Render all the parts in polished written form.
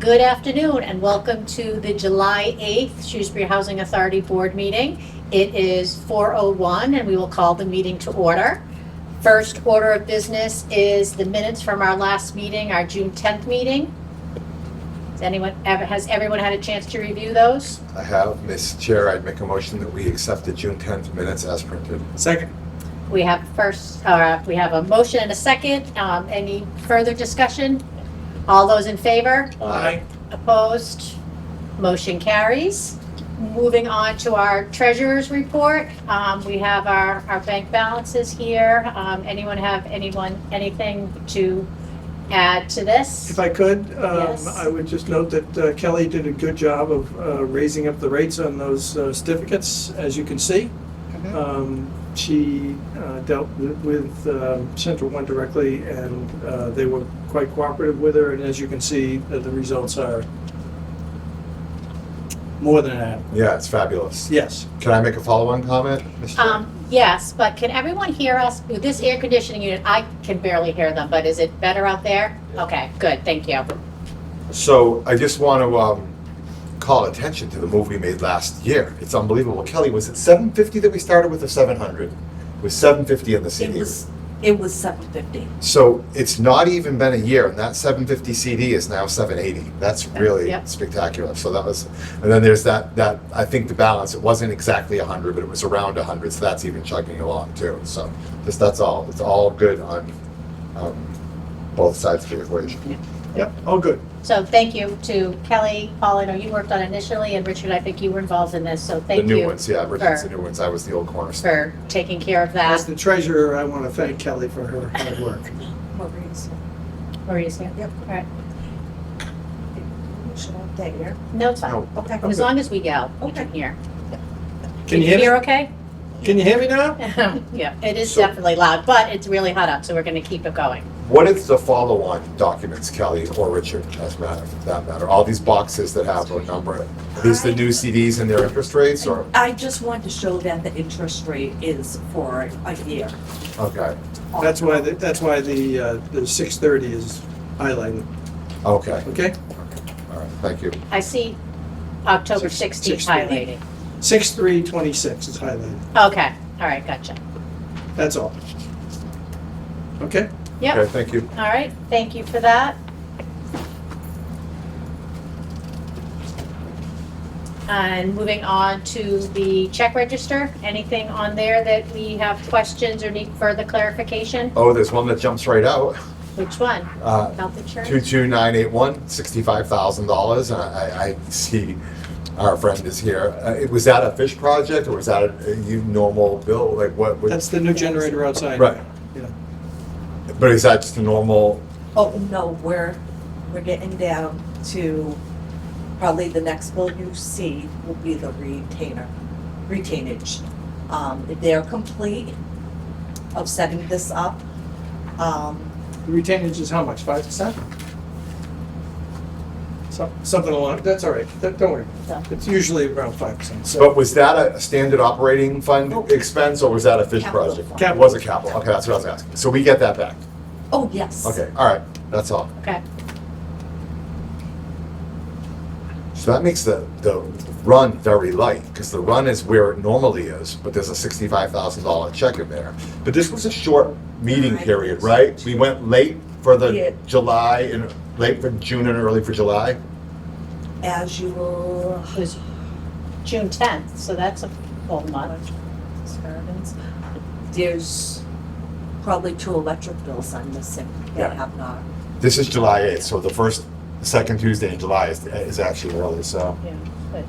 Good afternoon and welcome to the July 8th Shrewsbury Housing Authority Board meeting. It is 4:01 and we will call the meeting to order. First order of business is the minutes from our last meeting, our June 10th meeting. Has everyone had a chance to review those? I have. Ms. Chair, I'd make a motion that we accept the June 10th minutes as printed. Second. We have a motion and a second. Any further discussion? All those in favor? Aye. Opposed? Motion carries. Moving on to our treasurer's report. We have our bank balances here. Anyone have anything to add to this? If I could, Yes. I would just note that Kelly did a good job of raising up the rates on those certificates, as you can see. She dealt with Central One directly, and they were quite cooperative with her, and as you can see, the results are more than adequate. Yeah, it's fabulous. Yes. Can I make a follow-on comment, Ms. Chair? Yes, but can everyone hear us? With this air conditioning unit, I can barely hear them, but is it better out there? Okay, good, thank you. So I just want to call attention to the move we made last year. It's unbelievable. Kelly, was it 750 that we started with or 700? It was 750 in the CD. It was 750. So it's not even been a year, and that 750 CD is now 780. That's really Yep. spectacular. So that was, and then there's that I think the balance, it wasn't exactly 100, but it was around 100, so that's even chugging along too. So that's all. It's all good on both sides of the equation. Yep, all good. So thank you to Kelly, Paul, I know you worked on it initially, and Richard, I think you were involved in this, so thank you. The new ones, yeah, Richard's the new ones. I was the old cornerstone. For taking care of As that. the treasurer, I want to thank Kelly for her hard work. Maria's here? Yep. All right. Should I stay here? No, it's fine. No. Okay. As long as we yell, we Okay. can hear. Can you hear me? Hear okay? Can you hear me now? Yeah, it is So- definitely loud, but it's really hot up, so we're gonna keep it going. What is the follow-on documents, Kelly or Richard, as matter, for that matter? All these boxes that have a number, are these the new CDs and their interest rates, or? I just want to show that the interest rate is for a year. Okay, That's why the 630 is highlighted, okay, okay? all right, thank you. I see October 16th 6:30. highlighted. 6326 is highlighted, Okay, all right, gotcha. that's all. Okay? Yep, Okay, thank you. all right, thank you for that. And moving on to the check register, anything on there that we have questions or need further clarification? Oh, there's one that jumps right out. Which one? Uh, Health insurance? 22981, $65,000, and I see our friend is here. Was that a fish project, or was that a normal bill, like what? That's the new generator outside. Right, Yeah. but is that just a normal, Oh, no, we're getting down to, probably the next bill you see will be the retainage. They're complete of setting this up. The retainage is how much, 5%? Something along, that's all right, don't worry. Yeah. It's usually around 5%, so. but was that a standard operating fund expense, or was that a fish Capital project? fund. It was a capital, okay, that's what I was asking. So we get that back? Oh, yes. Okay, all right, that's all. Okay, So that makes the run very light, because the run is where it normally is, but there's a $65,000 check in there. But this was a short meeting Right. period, right? We went late for the Yeah. July, and late for June and early for July? As you will. it was June 10th, so that's a full month. There's probably 2 electric bills I'm missing that Yeah. have not. This is July 8th, so the second Tuesday in July is actually early, so Yeah, but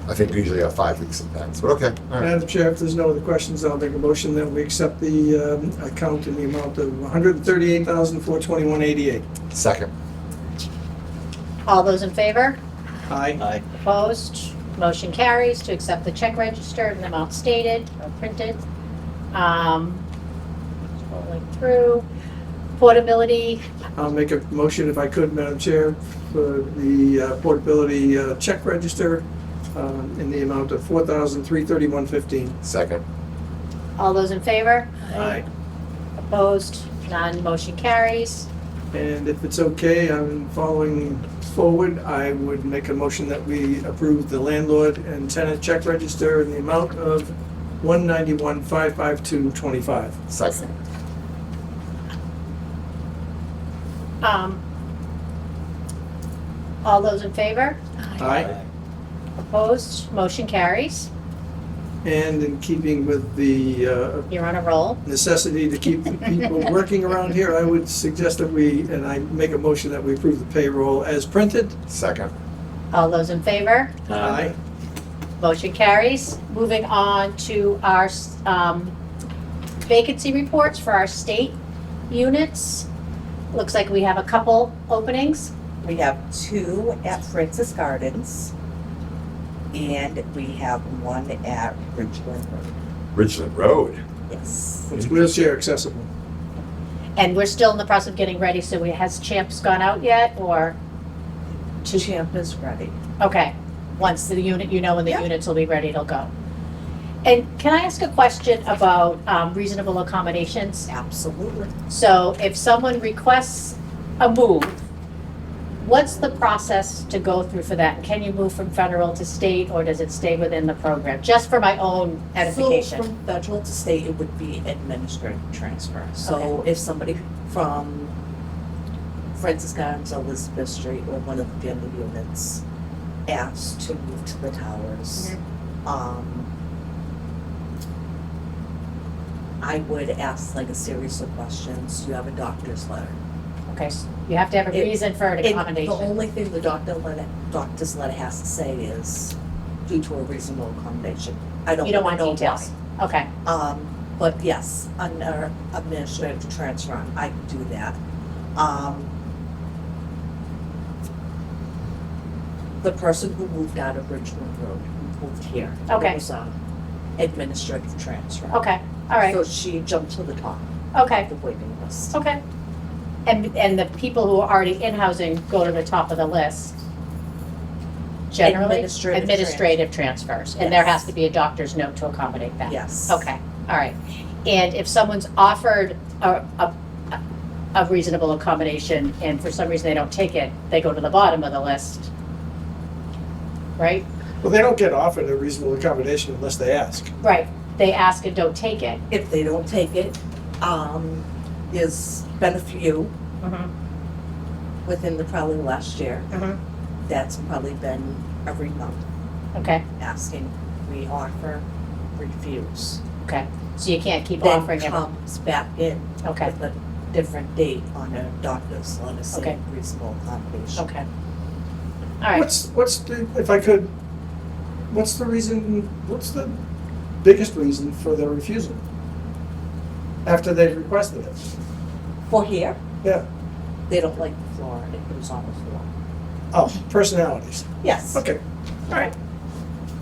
I think we usually have 5 weeks in advance, but okay, all right. Madam Chair, if there's no other questions, I'll make a motion that we accept the account in the amount of $138,421.88. Second. all those in favor? Aye. Opposed? Motion carries to accept the check register in the amount stated or printed. Scrolling through. Portability, I'll make a motion, if I could, Madam Chair, for the portability check register in the amount of $4,331.15. Second. all those in favor? Aye. Opposed? None, motion carries. And if it's okay, I'm following forward, I would make a motion that we approve the landlord and tenant check register in the amount of $191,552.25. Second. All those in favor? Aye. Opposed? Motion carries. And in keeping with the You're on a roll. necessity to keep people working around here, I would suggest that I make a motion that we approve the payroll as printed. Second. All those in favor? Aye. Motion carries. Moving on to our vacancy reports for our state units. Looks like we have a couple openings. We have 2 at Francis Gardens, and we have 1 at Richland Road. Richland Road. Yes. It's wheelchair accessible. And we're still in the process of getting ready, so has Champs gone out yet, or? Champ is ready. Okay, once the unit, when the Yep. units will be ready, it'll go. And can I ask a question about reasonable accommodations? Absolutely. So if someone requests a move, what's the process to go through for that? And can you move from federal to state, or does it stay within the program? Just for my own So edification. from federal to state, it would be administrative transfer. So if somebody from Francis Gardens, Elizabeth Street, or one of the family units asked to move to the towers, I would ask like a series of questions. Do you have a doctor's letter? Okay, so you have to have a It- reason for an And the accommodation. only thing the doctor's letter has to say is due to a reasonable accommodation. I don't You don't wanna want know details. why. Okay, But yes, under administrative transfer, I can do that. The person who moved out of Richmond Road, who moved here. Okay. It was administrative transfer. okay, all right, So she jumped to the top okay, of the waiting list. okay. And the people who are already in housing go to the top of the list? Generally? Administrative Transfers, and there Yes. has to be a doctor's note to accommodate that? Yes. Okay, all right. And if someone's offered a reasonable accommodation and for some reason they don't take it, they go to the bottom of the list, right? Well, they don't get offered a reasonable accommodation unless they ask. Right, they ask and don't take it. If they don't take it, there's been a few within probably last year. That's probably been every month Okay, asking, we offer, refuse. okay, so you can't keep Then offering it, comes back in okay, with a different date on a doctor's, on a Okay. same reasonable accommodation. okay. All right, What's the, if I could, what's the biggest reason for their refusal? After they've requested it? For here, Yeah. they don't like the floor, and it goes on the floor. Oh, personalities. Yes. Okay.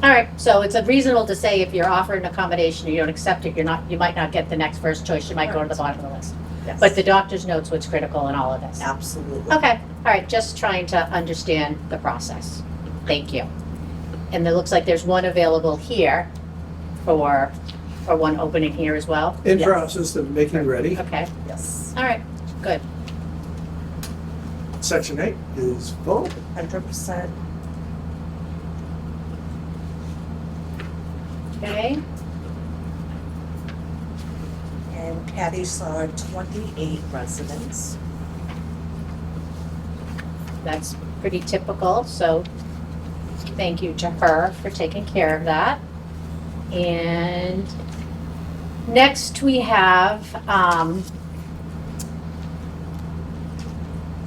all right, so it's reasonable to say if you're offered an accommodation, you don't accept it, you might not get the next first choice, you might go to the bottom of the list. Yes. But the doctor's note's what's critical in all of this. Absolutely. Okay, all right, just trying to understand the process. Thank you. And it looks like there's one available here or one opening here as well? In Yes. process of making ready. Okay, Yes. all right, good. Section 8 is full. 100%. Okay, And Patty saw 28 residents. that's pretty typical, so thank you to her for taking care of that. And next we have,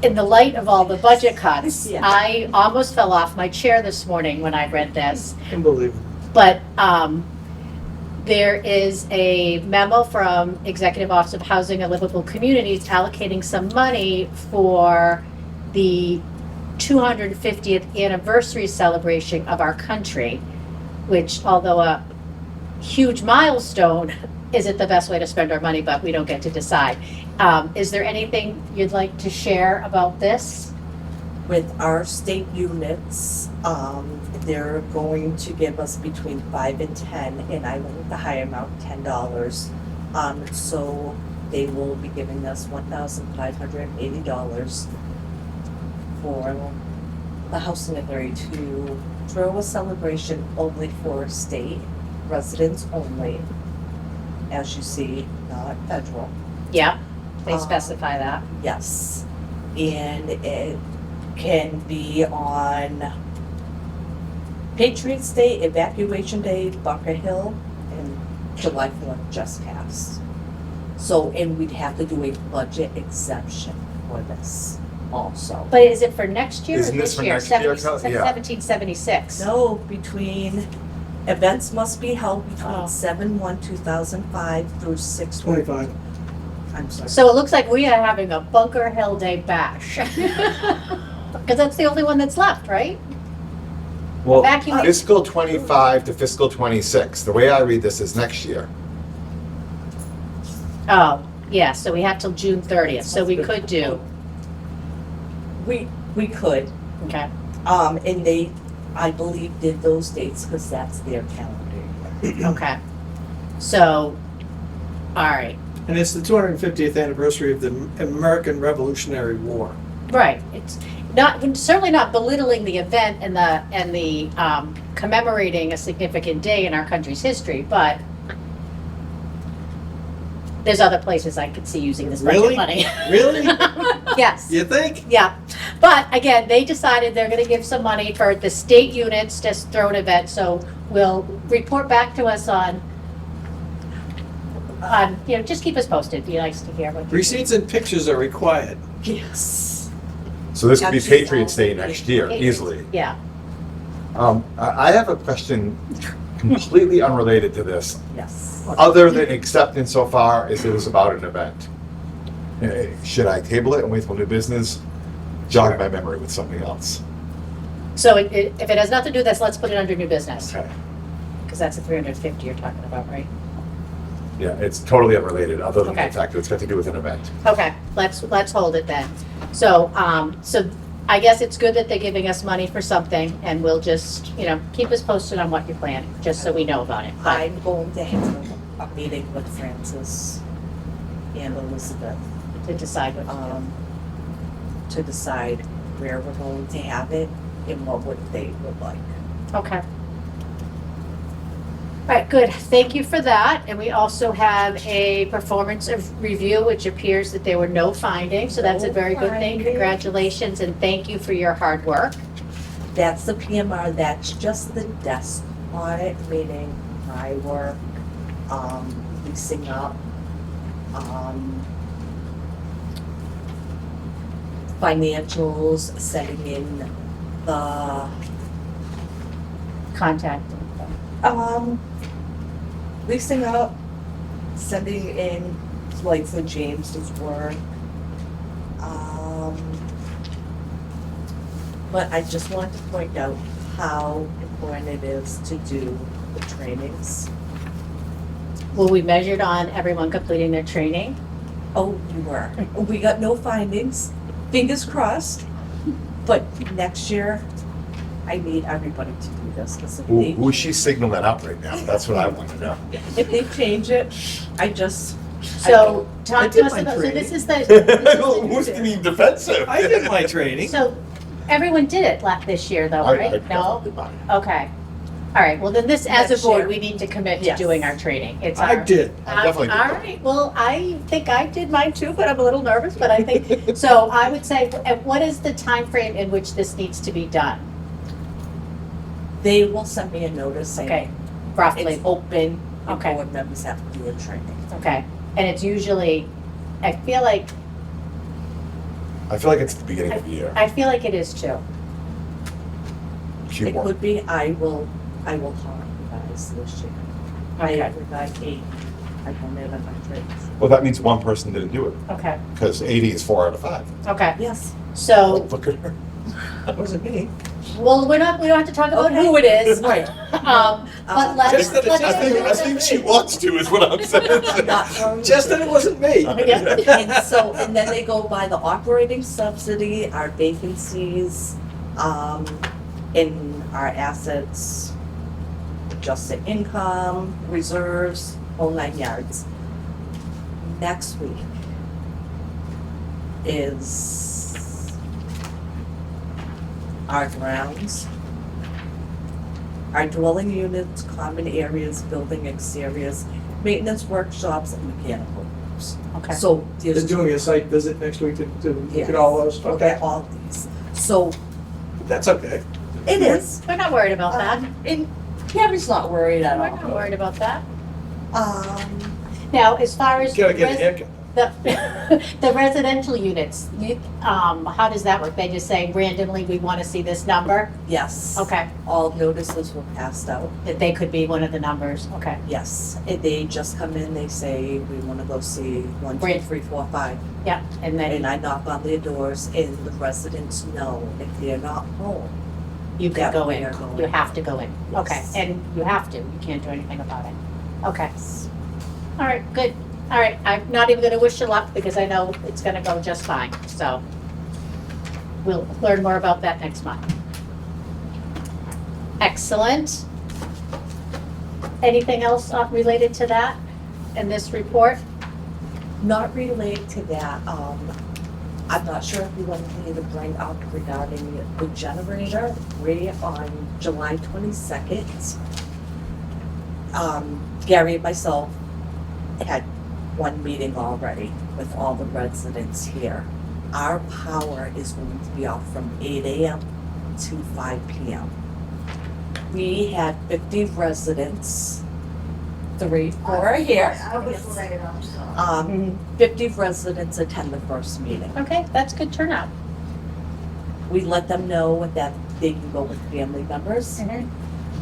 in the light of all the budget cuts, Yeah. I almost fell off my chair this morning when I read this. Unbelievable. But there is a memo from Executive Office of Housing and Livable Communities allocating some money for the 250th anniversary celebration of our country, which, although a huge milestone, isn't the best way to spend our money, but we don't get to decide. Is there anything you'd like to share about this? With our state units, they're going to give us between 5 and 10, and I went with the higher amount, $10. So they will be giving us $1,580 for the Housing Authority to throw a celebration only for state residents only. As you see, not federal. Yeah, they Um, specify that. Yes. And it can be on Patriots Day, Evacuation Day, Bunker Hill, and July 4th just passed. So, and we'd have to do a budget exemption for this also. But is it for next year or Isn't this this for year? next year, Kelly? Yeah. 1776. No, events must be held Oh. between 7/1/2005 through 6/1. 25. I'm sorry. So it looks like we are having a Bunker Hill Day bash. Because that's the only one that's left, right? Well, Evacuate- fiscal 25 to fiscal 26, the way I read this is next year. Oh, yeah, so we have till June 30th, so we could do, We could, okay. and they, I believe, did those dates because that's their calendar year. Okay. So, all right, And it's the 250th anniversary of the American Revolutionary War. right. It's not, certainly not belittling the event and the commemorating a significant day in our country's history, but there's other places I could see using this budget Really? money. Really? Yes. You think? Yeah, but again, they decided they're gonna give some money for the state units to throw an event, so we'll report back to us on, just keep us posted, be nice to hear what. Receipts and pictures are required. Yes. So this could be Actually, Patriots Day all next year, easily. Yeah, I have a question completely unrelated to this, Yes. other than accepting so far as it was about an event. Should I table it and wait till new business? Jog my memory with something else. so if it has nothing to do with this, let's put it under new business, Okay. because that's the 350 you're talking about, right? Yeah, it's totally unrelated, other than the Okay. fact that it's got to do with an event. Okay, let's hold it then. So, so I guess it's good that they're giving us money for something, and we'll just, keep us posted on what you're planning, just so we know about it. But- I'm going to have a meeting with Francis and Elizabeth, to decide what to to decide where we're going to have it and what they would like. do. Okay. All right, good. Thank you for that. And we also have a performance review, which appears that there were no findings, so that's a very good thing. No findings. Congratulations, and thank you for your hard work. That's the PMR, that's just the desk audit, meaning my work, leasing up, financials, setting in the, Contact. leasing up, sending in, like, for James's work. But I just wanted to point out how important it is to do the trainings. Will we measured on everyone completing their training? Oh, you were. We got no findings, fingers crossed. But next year, I need everybody to do this, because Who is she signaling out right now? That's what I want to know. if they change it, I just, So, I talk did to us my about, so training. this is the, Who's being defensive? I did my training. so everyone did it this year though, right? No? did mine. Okay. All right, well then this, as Next a board, year. we need to commit to Yes. doing our training. It's I our. did. I definitely did. All right, well, I think I did mine too, but I'm a little nervous, but I think, so I would say, what is the time frame in which this needs to be done? they will send me a notice Okay, saying roughly, it's open, and Okay. board members have to do a training. okay. And it's usually, I feel like it's the beginning of the year. it is too. She It won. could be, I will call you guys this year. Okay. I got 8, I wanted 100. Well, that means one person didn't do it, Okay, because 80 is 4 out of 5. okay. Yes, So, Look at her. That wasn't me. well, we don't have to talk about Oh, who it is. right. But let's. Just that it's- I think she wants to, is what I'm saying. Not from- Just that it wasn't me. And then they go by the operating subsidy, our vacancies, in our assets, adjusted income, reserves, whole 9 yards. next week is our grounds, our dwelling units, common areas, building exteriors, maintenance workshops, and mechanical rooms. Okay. So They're there's doing a site visit next week to look Yes. at all those, look at okay, all these. So that's okay. it is. We're not worried about that. And Gary's not worried at We're not all. worried about that. Um, Now, as far as Gotta get a res- haircut. the residential units, how does that work? They just say randomly, we want to see this number? yes. Okay, All notices were passed out. that they could be one of the numbers, okay. Yes. They just come in, they say, we want to go see 1, 2, Right. 3, 4, 5. Yeah, and And then I knock on their doors and the residents know if they're not home. you can Yeah, go we in, are going you in. have to go in, okay, Yes. and you have to, you can't do anything about it, okay. All right, good, all right, I'm not even gonna wish you luck, because I know it's gonna go just fine, so. We'll learn more about that next month. Excellent. Anything else related to that in this report? Not related to that, I'm not sure if you want me to bring up regarding the generator. We, on July 22nd, Gary and myself had one meeting already with all the residents here. Our power is going to be off from 8 AM to 5 PM. We had 50 residents, 3, 4 are here. I was laid off, so. 50 residents attend the first meeting. Okay, that's good turnout. We let them know that they can go with family members. Mhm.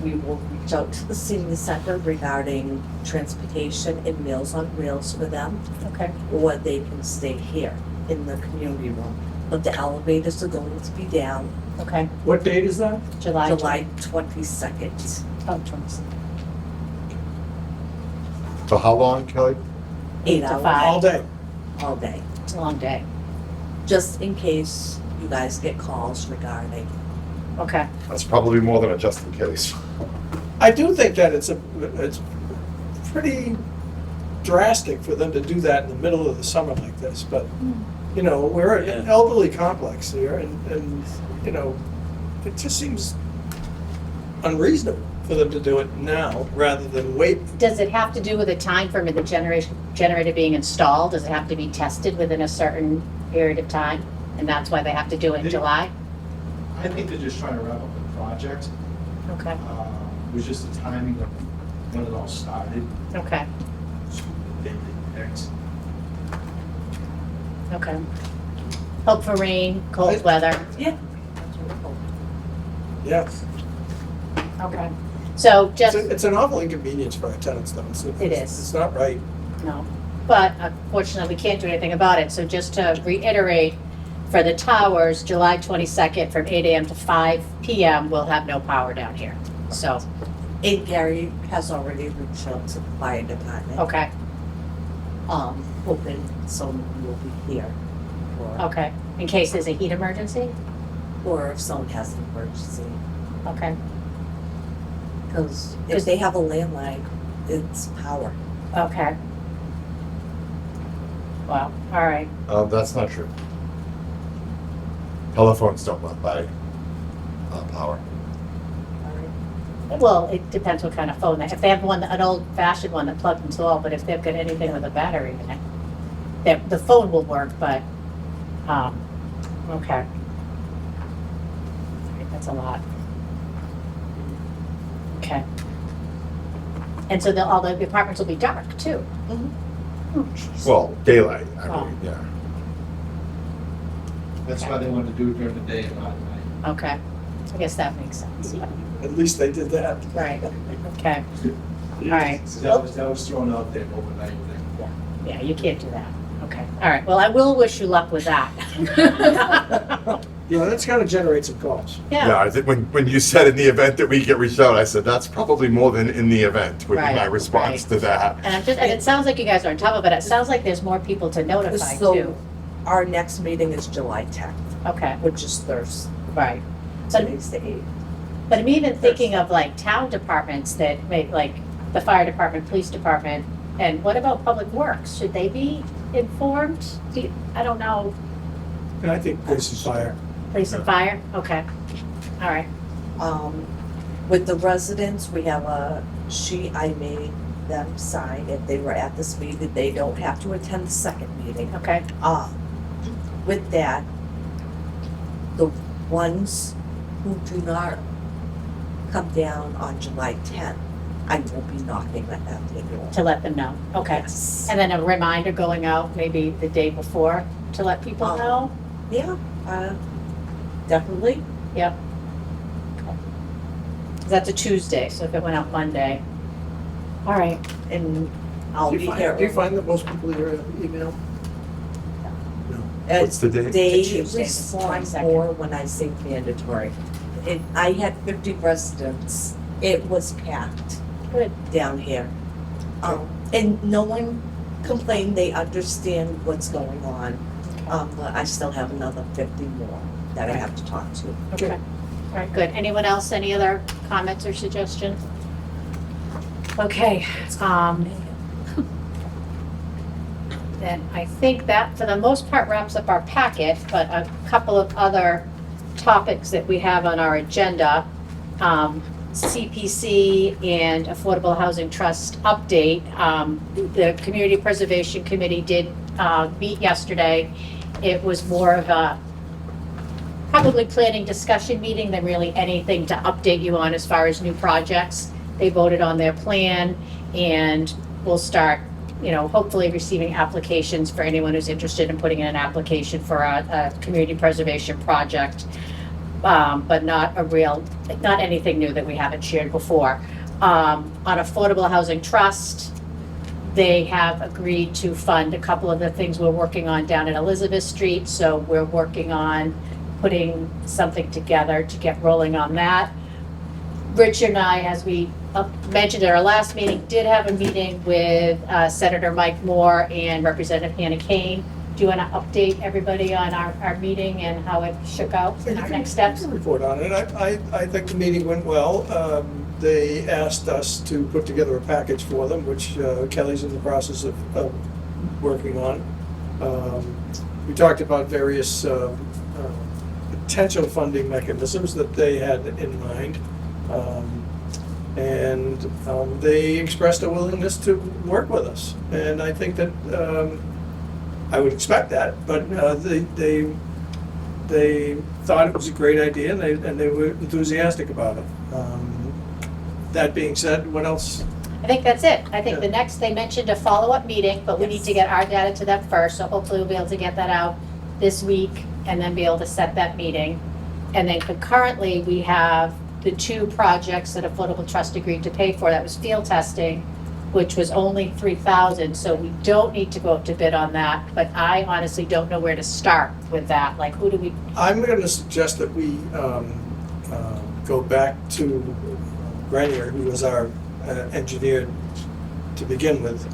We will reach out to the senior center regarding transportation and Meals on Wheels for them, Okay, or they can stay here in the community room. But the elevators are going to be down okay, What date is that? July. July 22nd. Oh, 22nd. So how long, Kelly? 8 to hours 5. All day. all day, It's a long day. just in case you guys get calls regarding. Okay, That's probably more than a just in case. I do think that it's pretty drastic for them to do that in the middle of the summer like this, but, you know, we're an elderly complex here, and, you know, it just seems unreasonable for them to do it now rather than wait. does it have to do with the time frame of the generator being installed? Does it have to be tested within a certain period of time? And that's why they have to do it in July? I think they're just trying to wrap up the project. Okay, It was just the timing of when it all started, okay, so the date they picked. okay. Hope for rain, cold weather. Yeah. That's wonderful. Yeah, Okay. So just, it's an awful inconvenience for our tenants, though. It is. It's not right. no, but unfortunately, we can't do anything about it. So just to reiterate, for the towers, July 22nd from 8 AM to 5 PM, we'll have no power down here. So, And Gary has already reached out to the fire department. okay, Hoping someone will be here for, okay. In case there's a heat emergency? or if someone has an emergency. Okay, Because if they have a landline, it's power. okay. Wow, all right. That's not true. Telephones don't run by power. Well, it depends what kind of phone. If they have one, an old-fashioned one that plugs into all, but if they've got anything with a battery in it, the phone will work, but, okay. That's a lot. Okay. And so all the apartments will be dark, too? Mhm. Oh, jeez. Well, daylight, I Oh. mean, yeah. That's why they wanted to do it during the day and not at night. Okay, I guess that makes sense. At least they did that. Right, okay, all right. So that was thrown out there overnight thing. Yeah, you can't do that. Okay, all right. Well, I will wish you luck with that. Yeah, that's gotta generate some calls. Yeah, I think when you said in the event that we get reached out, I said, that's probably more than in the event, would be my Right, response right. to that. And it sounds like you guys are on top of it. It sounds like there's more people to notify So too. our next meeting is July 10th, Okay, which is Thursday. right. So, Today's the 8th. but I'm even thinking of like town departments that make, like the fire department, police department, And what about Public Works? Should they be informed? I don't know. And I think police and fire. Police and fire? Okay. All right. With the residents, we have a sheet I made them sign if they were at this meeting. They don't have to attend the second meeting. Okay. With that, the ones who do not come down on July 10th, I will be knocking at that door. To let them know. Okay. Yes. And then a reminder going out maybe the day before to let people know? Yeah, definitely. Yep. Okay. 'Cause that's a Tuesday, so if it went out Monday. All right. And I'll Do be you here. find, do you find that most people hear email? No. What's the date? They It's a Tuesday, the respond 22nd. more when I say mandatory. I had 50 residents. It was packed Good. down here. And no one complained. They understand what's going on. But I still have another 50 more that I have to talk to. Okay. All right, good. Anyone else, any other comments or suggestions? Okay, then I think that for the most part wraps up our packet, but a couple of other topics that we have on our agenda. CPC and Affordable Housing Trust update. The Community Preservation Committee did meet yesterday. It was more of a probably planning discussion meeting than really anything to update you on as far as new projects. They voted on their plan and we'll start, hopefully receiving applications for anyone who's interested in putting in an application for a community preservation project. But not anything new that we haven't shared before. On Affordable Housing Trust, they have agreed to fund a couple of the things we're working on down at Elizabeth Street. So we're working on putting something together to get rolling on that. Richard and I, as we mentioned at our last meeting, did have a meeting with Senator Mike Moore and Representative Hannah Kane. Do you want to update everybody on our meeting and how it shook out and our next steps? I can report on it. I think the meeting went well. They asked us to put together a package for them, which Kelly's in the process of working on. We talked about various potential funding mechanisms that they had in mind. And they expressed a willingness to work with us. And I think that I would expect that, but they thought it was a great idea and they were enthusiastic about it. That being said, what else? I think that's it. I think Yeah. the next, they mentioned a follow-up meeting, but we need to get our data to them first. So hopefully we'll be able to get that out this week and then be able to set that meeting. And then concurrently, we have the two projects that Affordable Trust agreed to pay for. That was field testing, which was only $3,000, so we don't need to go up to bid on that, but I honestly don't know where to start with that, like, who do we, I'm going to suggest that we go back to Grenier, who was our engineer to begin with.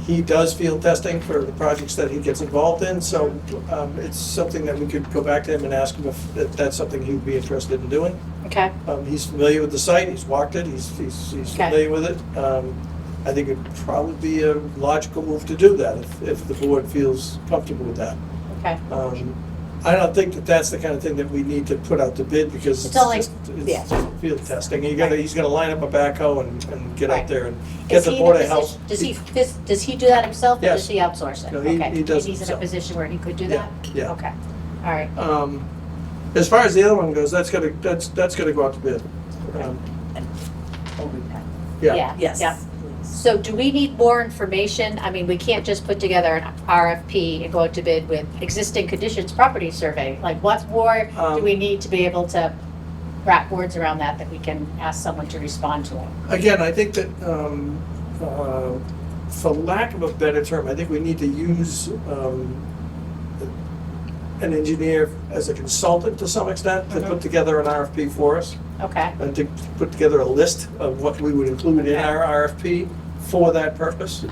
He does field testing for the projects that he gets involved in, so it's something that we could go back to him and ask him if that's something he'd be interested in doing. okay, He's familiar with the site, he's walked it, he's familiar with it. I think it'd probably be a logical move to do that if the board feels comfortable with that. okay, I don't think that that's the kind of thing that we need to put out to bid because It's only- it's yeah. just field testing. He's Right. gonna line up a backhoe and get Right. out there and Is get the he in a Board of Health. position- Does he do that himself, or Yes. does he outsource it? No, he Okay. does He's in a himself. position where he could do Yeah, that? yeah. Okay, all right, As far as the other one goes, that's gonna go out to bid. Yeah. yeah. Yes. So do we need more information? I mean, we can't just put together an RFP and go out to bid with existing conditions property survey. Like, what more do we need to be able to wrap words around that we can ask someone to respond to them? Again, I think that, for lack of a better term, I think we need to use an engineer as a consultant to some extent to put together an RFP for us Okay, and to put together a list of what we would include in our RFP for that purpose.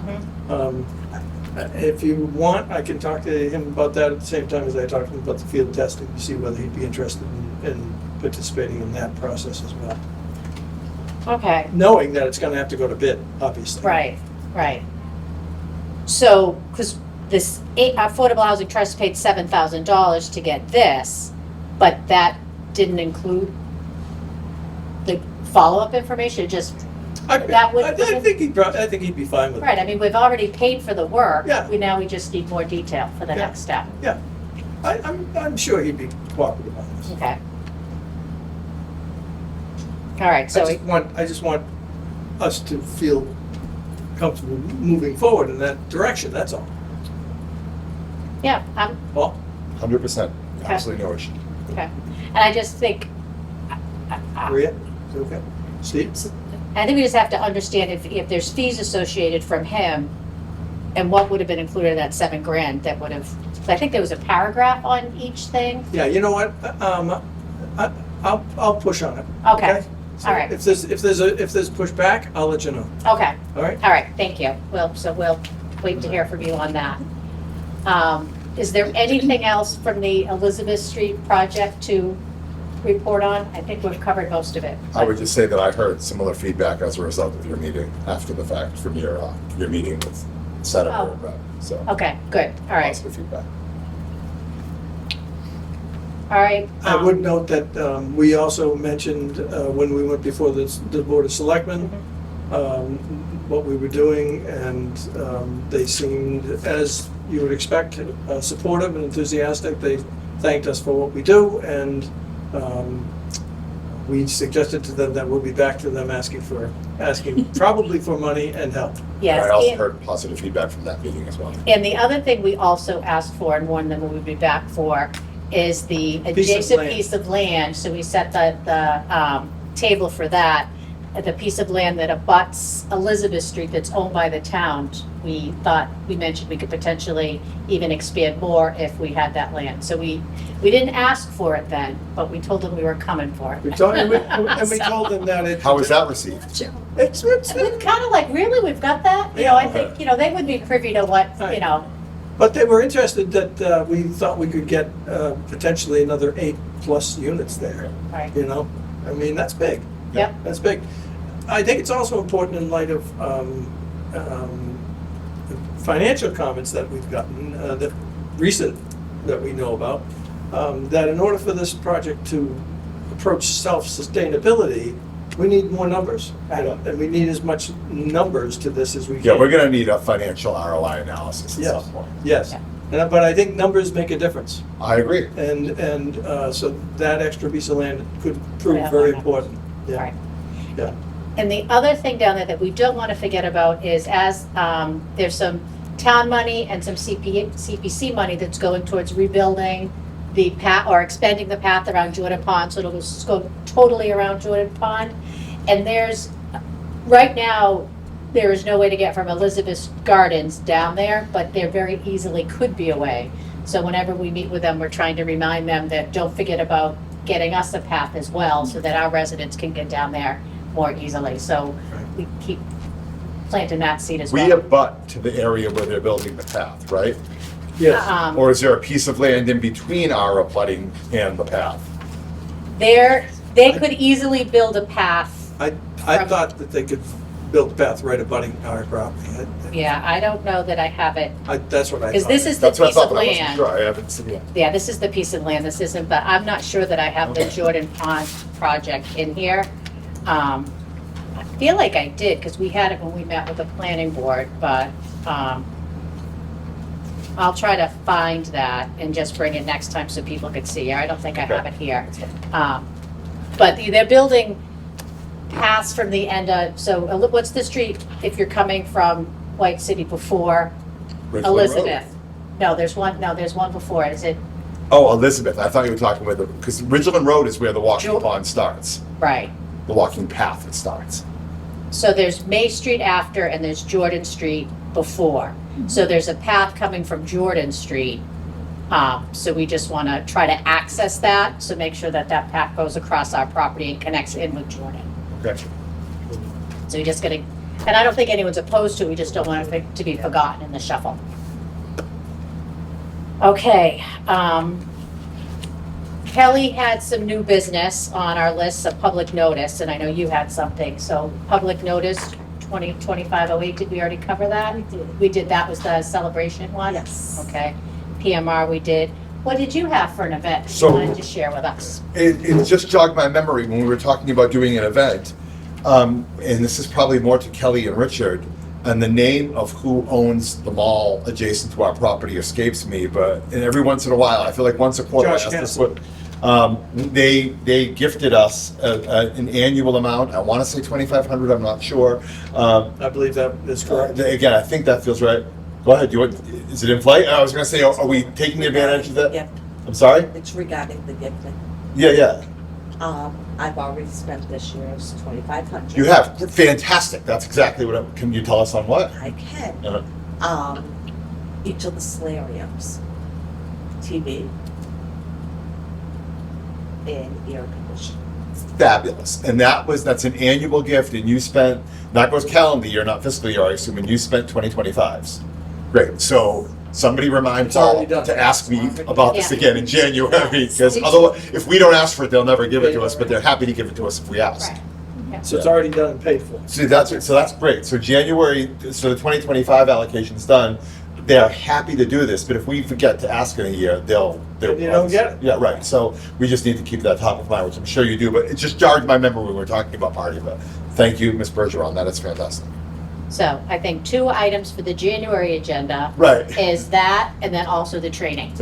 If you want, I can talk to him about that at the same time as I talk to him about the field testing to see whether he'd be interested in participating in that process as well. okay, Knowing that it's gonna have to go to bid, obviously. right. Right. So, because this Affordable Housing Trust paid $7,000 to get this, but that didn't include the follow-up information, just, that would- I think he'd be fine with it. right, I mean, we've already paid for the work. Yeah. We just need more detail for the Yeah. next step. Yeah, I'm sure he'd be cooperative on this. Okay. All right, so, I just want us to feel comfortable moving forward in that direction, that's all. yeah, Paul? 100%, Okay. absolutely no issue. okay. And I just think, Maria? Is it okay? Steve? I think we just have to understand if there's fees associated from him, and what would have been included in that $7,000 that would have, I think there was a paragraph on each thing. Yeah, you know what, I'll push on it. Okay. So All right. If there's pushback, I'll let you know, Okay, all right? all right, thank you. We'll wait to hear from you on that. Is there anything else from the Elizabeth Street project to report on? I think we've covered most of it. I would just say that I heard similar feedback as a result of your meeting after the fact from your meeting with Senator, Oh. so Okay, good, all right, positive feedback. all right. I would note that we also mentioned when we went before the Board of Selectmen, what we were doing, and they seemed, as you would expect, supportive and enthusiastic. They thanked us for what we do, and we suggested to them that we'll be back to them asking probably for money and help. Yes, I also and- heard positive feedback from that meeting as well. And the other thing we also asked for and warned them we would be back for is the Piece of adjacent land. piece of land. So we set the table for that. The piece of land that abuts Elizabeth Street that's owned by the town. We mentioned we could potentially even expand more if we had that land. So we didn't ask for it then, but we told them we were coming for it. We told them that it. How was that received? It's And kind of like, really, we've got that? You know, I think, they would be privy to what, But they were interested that we thought we could get potentially another 8+ units there, right, I mean, that's big. yep, That's big. I think it's also important in light of financial comments that we've gotten, that we know about, that in order for this project to approach self-sustainability, we need more numbers. And we need as much numbers to this as we can. Yeah, we're gonna need a financial ROI analysis at Yes. some point. Yes, Yeah. but I think numbers make a difference. I agree. And so that extra piece of land could prove Yeah, very why not? important. Yeah, right. yeah. And the other thing down there that we don't want to forget about is there's some town money and some CPC money that's going towards rebuilding the path or expanding the path around Jordan Pond, so it'll just go totally around Jordan Pond. And right now, there is no way to get from Elizabeth Gardens down there, but there very easily could be a way. So whenever we meet with them, we're trying to remind them that don't forget about getting us a path as well, so that our residents can get down there more easily. So we keep planting that seed as We well. abut to the area where they're building the path, right? Yes. Or is there a piece of land in between our abutting and the path? They could easily build a path. I thought that they could build a path right abutting our property. Yeah, I don't know that I have it, That's what I thought. because this is the That's what I piece thought, of but I wasn't land. sure. I haven't seen it. Yeah, this is the piece of land, this isn't, but I'm not sure that I have the Okay. Jordan Pond project in here. I feel like I did, because we had it when we met with the planning board, but I'll try to find that and just bring it next time so people could see. I don't think I have it here. But they're building paths from the end of, so what's the street if you're coming from White City before Ridgeland Road. Elizabeth? No, there's one before. Is it, Oh, Elizabeth. I thought you were talking with because Ridgeland Road is where the walking Jo- pond starts. right. The walking path that starts. So there's May Street after and there's Jordan Street before. So there's a path coming from Jordan Street. So we just want to try to access that, so make sure that that path goes across our property and connects in with Jordan. Okay. So we just gonna, and I don't think anyone's opposed to it, we just don't want it to be forgotten in the shuffle. Okay, Kelly had some new business on our list of public notice, and I know you had something, so public notice 2508, did we already cover that? We did. We did, that was the celebration one? Yes. Okay. PMR we did. What did you have for an event you So- wanted to share with us? It just jogged my memory when we were talking about doing an event, and this is probably more to Kelly and Richard, and the name of who owns the mall adjacent to our property escapes me, but and every once in a while, I feel like once a quarter, I Josh ask this Hanson. they gifted us an annual amount. I want to say 2,500. I'm not sure. I believe that is correct. Again, I think that feels right. Go ahead. Is it in flight? I was going to say, are we taking advantage of that? Yeah, I'm sorry. it's regarding the gifting. Yeah. I've already spent this year's 2,500. You have. Fantastic. That's exactly what. Can you tell us on what? I can. Uh, Each of the solariums, TV, and air conditioning. Fabulous. And that's an annual gift, and you spent, that goes calendar year, not fiscal year, I assume, and you spent 2025s. Great. So somebody remind It's already Paul done. to ask me about this Yeah. again in January, because otherwise, if we don't ask for it, they'll never give it to us, but they're happy to give it to us if we ask. Right. Yeah. So it's already done and paid for. So that's great. So January, so the 2025 allocation's done. They're happy to do this, but if we forget to ask in a year, they'll. Then you don't get it. Yeah, right. So we just need to keep that top of mind, which I'm sure you do, but it just jarred my memory when we were talking about party. But thank you, Ms. Bergeron. That is fantastic. So I think 2 items for the January agenda Right. is that, and then also the training.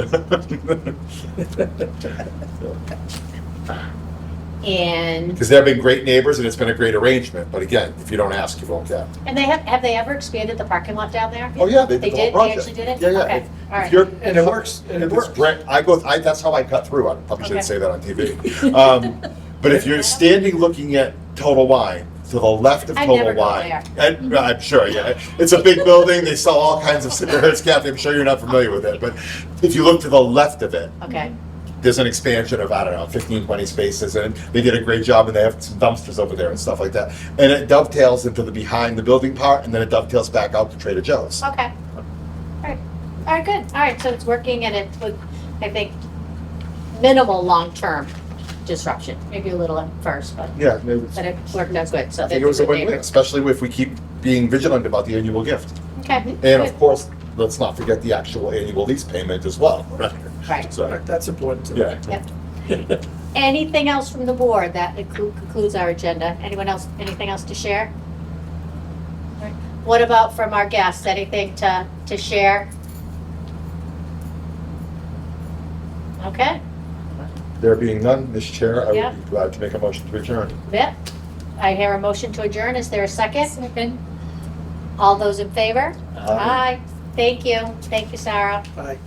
And Because they've been great neighbors and it's been a great arrangement, but again, if you don't ask, you won't get. they have they ever expanded the parking lot down there? Oh, yeah, they They did the whole did? They project. actually did it? Yeah, yeah. Okay, If- all if right. you're- And it works, and it It's works. great. That's how I cut through. I probably shouldn't Okay. say that on TV. But if you're standing looking at Total Wine, to the left of I Total never go Wine, there. and I'm sure, yeah, it's a big building. They sell all kinds of cigarettes, Kathy. I'm sure you're not familiar with it, but if you look to the left of it, Okay, there's an expansion of, I don't know, 15, 20 spaces, and they did a great job, and they have some dumpsters over there and stuff like that. And it dovetails into the behind the building part, and then it dovetails back out to Trader Joe's. okay. All right, good. All right, so it's working and it would, I think, minimal long-term disruption. Maybe a little at first, but Yeah, maybe. it worked out good. So I think it was a that's good win-win, neighbor. especially if we keep being vigilant about the annual gift. Okay. And good. of course, let's not forget the actual annual lease payment as well. Right. So, That's important too. yeah. Yep. Anything else from the board that concludes our agenda? Anyone else, anything else to share? All right. What about from our guests? Anything to share? Okay, There being none, Ms. Chair, I Yeah. would be glad to make a motion to adjourn. Yep. I hear a motion to adjourn. Is there a second? Second. All those in favor? Aye. Thank you. Thank you, Sarah. Bye.